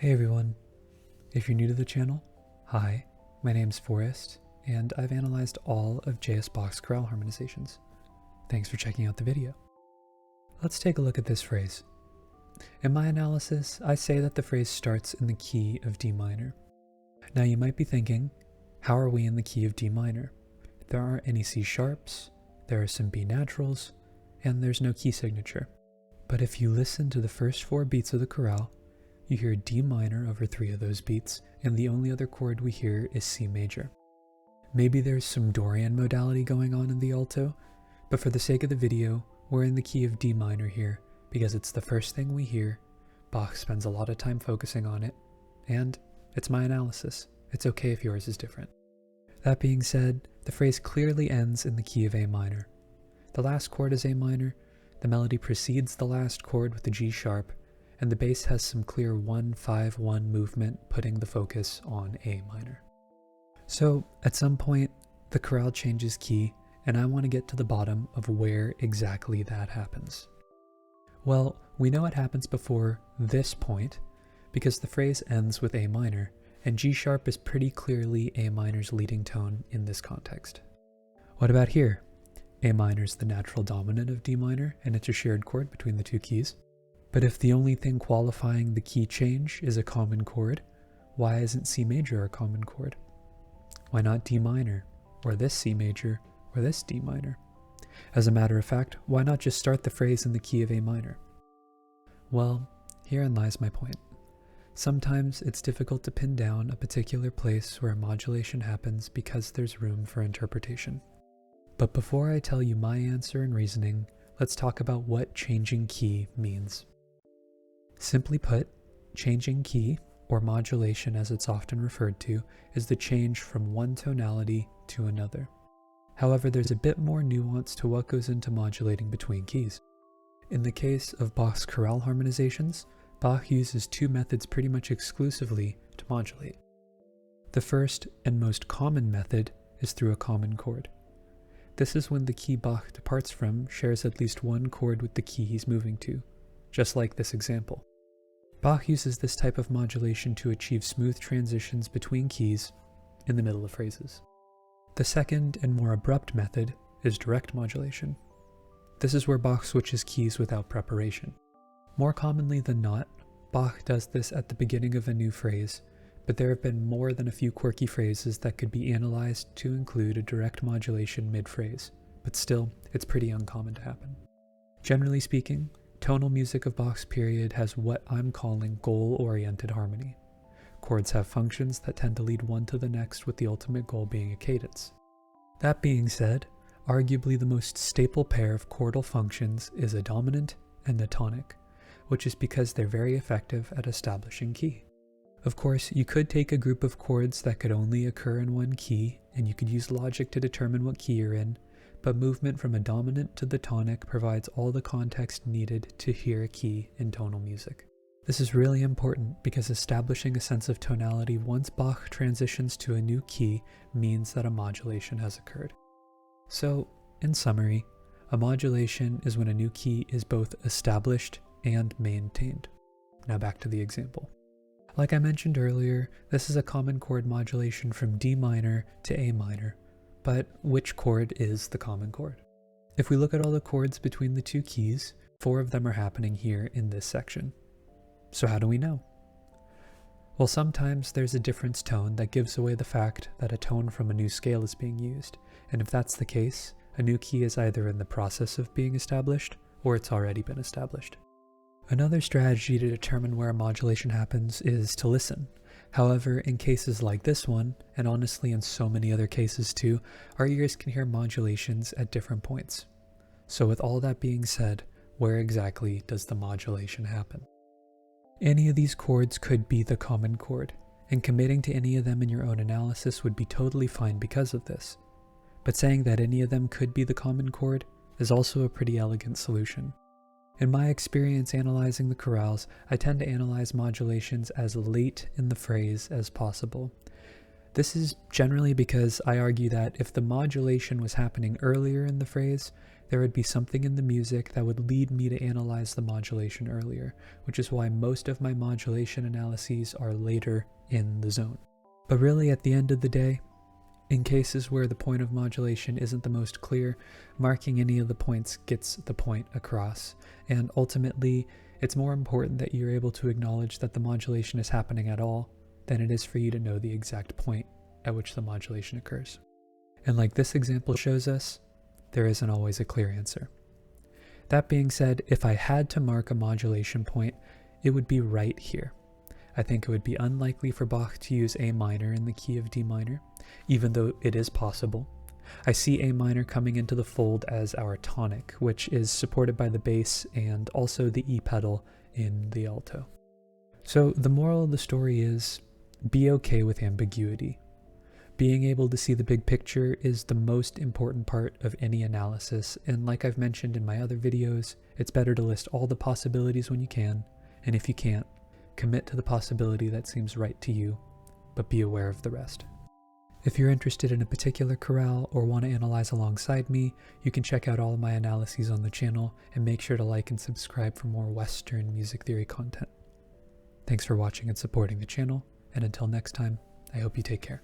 Hey everyone, if you're new to the channel, hi, my name's Forrest, and I've analyzed all of J.S. Bach's chorale harmonizations. Thanks for checking out the video. Let's take a look at this phrase. In my analysis, I say that the phrase starts in the key of D minor. Now you might be thinking, how are we in the key of D minor? There aren't any C sharps, there are some B naturals, and there's no key signature. But if you listen to the first 4 beats of the chorale, you hear D minor over 3 of those beats, and the only other chord we hear is C major. Maybe there's some Dorian modality going on in the alto, but for the sake of the video, we're in the key of D minor here, because it's the first thing we hear. Bach spends a lot of time focusing on it, and it's my analysis. It's okay if yours is different. That being said, the phrase clearly ends in the key of A minor. The last chord is A minor, the melody precedes the last chord with the G sharp, and the bass has some clear 1-5-1 movement putting the focus on A minor. So at some point, the chorale changes key, and I want to get to the bottom of where exactly that happens. Well, we know it happens before this point, because the phrase ends with A minor, and G sharp is pretty clearly A minor's leading tone in this context. What about here? A minor is the natural dominant of D minor, and it's a shared chord between the two keys. But if the only thing qualifying the key change is a common chord, why isn't C major a common chord? Why not D minor, or this C major, or this D minor? As a matter of fact, why not just start the phrase in the key of A minor? Well, herein lies my point. Sometimes it's difficult to pin down a particular place where a modulation happens because there's room for interpretation. But before I tell you my answer and reasoning, let's talk about what changing key means. Simply put, changing key, or modulation as it's often referred to, is the change from one tonality to another. However, there's a bit more nuance to what goes into modulating between keys. In the case of Bach's chorale harmonizations, Bach uses 2 methods pretty much exclusively to modulate. The first and most common method is through a common chord. This is when the key Bach departs from shares at least one chord with the key he's moving to, just like this example. Bach uses this type of modulation to achieve smooth transitions between keys in the middle of phrases. The second and more abrupt method is direct modulation. This is where Bach switches keys without preparation. More commonly than not, Bach does this at the beginning of a new phrase, but there have been more than a few quirky phrases that could be analyzed to include a direct modulation mid-phrase, but still, it's pretty uncommon to happen. Generally speaking, tonal music of Bach's period has what I'm calling goal-oriented harmony. Chords have functions that tend to lead one to the next, with the ultimate goal being a cadence. That being said, arguably the most staple pair of chordal functions is a dominant and a tonic, which is because they're very effective at establishing key. Of course, you could take a group of chords that could only occur in one key, and you could use logic to determine what key you're in, but movement from a dominant to the tonic provides all the context needed to hear a key in tonal music. This is really important because establishing a sense of tonality once Bach transitions to a new key means that a modulation has occurred. So, in summary, a modulation is when a new key is both established and maintained. Now back to the example. Like I mentioned earlier, this is a common chord modulation from D minor to A minor, but which chord is the common chord? If we look at all the chords between the 2 keys, 4 of them are happening here in this section. So how do we know? Well, sometimes there's a difference tone that gives away the fact that a tone from a new scale is being used, and if that's the case, a new key is either in the process of being established, or it's already been established. Another strategy to determine where a modulation happens is to listen. However, in cases like this one, and honestly in so many other cases too, our ears can hear modulations at different points. So with all that being said, where exactly does the modulation happen? Any of these chords could be the common chord, and committing to any of them in your own analysis would be totally fine because of this. But saying that any of them could be the common chord is also a pretty elegant solution. In my experience analyzing the chorales, I tend to analyze modulations as late in the phrase as possible. This is generally because I argue that if the modulation was happening earlier in the phrase, there would be something in the music that would lead me to analyze the modulation earlier, which is why most of my modulation analyses are later in the zone. But really, at the end of the day, in cases where the point of modulation isn't the most clear, marking any of the points gets the point across, and ultimately, it's more important that you're able to acknowledge that the modulation is happening at all than it is for you to know the exact point at which the modulation occurs. And like this example shows us, there isn't always a clear answer. That being said, if I had to mark a modulation point, it would be right here. I think it would be unlikely for Bach to use A minor in the key of D minor, even though it is possible. I see A minor coming into the fold as our tonic, which is supported by the bass and also the E pedal in the alto. So the moral of the story is, be okay with ambiguity. Being able to see the big picture is the most important part of any analysis, and like I've mentioned in my other videos, it's better to list all the possibilities when you can, and if you can't, commit to the possibility that seems right to you, but be aware of the rest. If you're interested in a particular chorale or want to analyze alongside me, you can check out all of my analyses on the channel, and make sure to like and subscribe for more Western music theory content. Thanks for watching and supporting the channel, and until next time, I hope you take care.